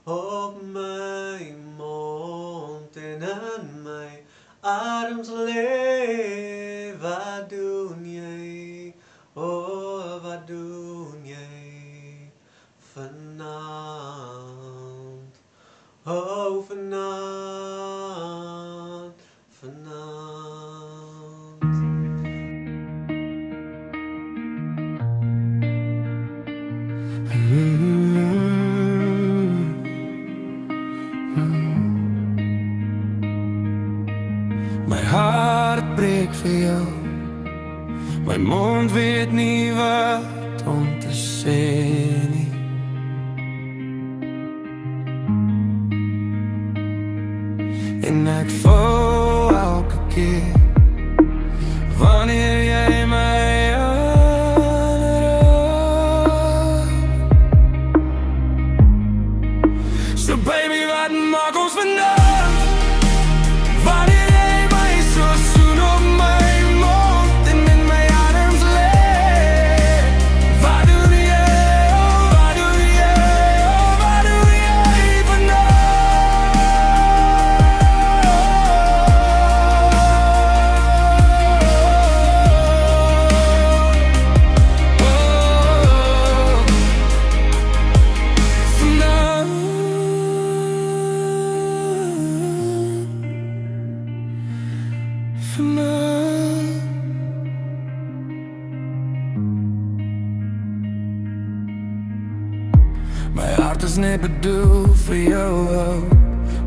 op my mond en in my adems lê. Wat doen jy? Oh, wat doen jy vanaand? Oh, vanaand, vanaand. My hart breek vir jou. My mond weet nie wat om te sê nie. En ek voel elke keer wanneer jy my aanraak. So baby, wat maak ons vandag? Wanneer jy my so soen op my mond en in my adems lê. Wat doen jy, oh wat doen jy, oh wat doen jy My hart is net bedoel vir jou.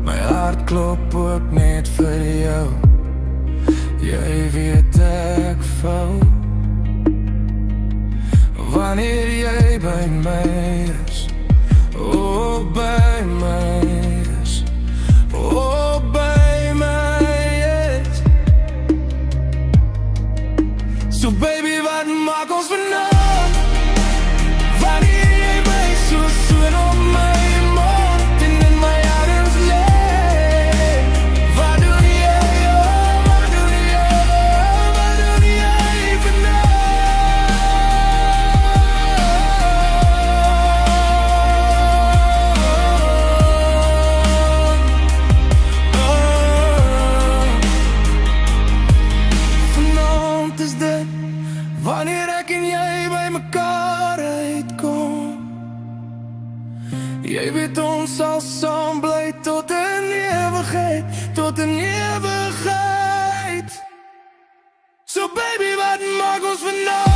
My hart klop ook net vir jou. Jy weet ek val wanneer jy by my is. Oh, by my is. Oh, by my is. So baby, wat maak ons vandag? Wanneer jy my so soen op my mond en in my adems lê. Wat doen jy, oh wat doen jy, oh wat doen jy vanaand is dit wanneer ek en jy by mekaar uitkom. Jy weet ons sal saam bly tot in ewigheid, tot in ewigheid. So baby, wat maak ons vandag?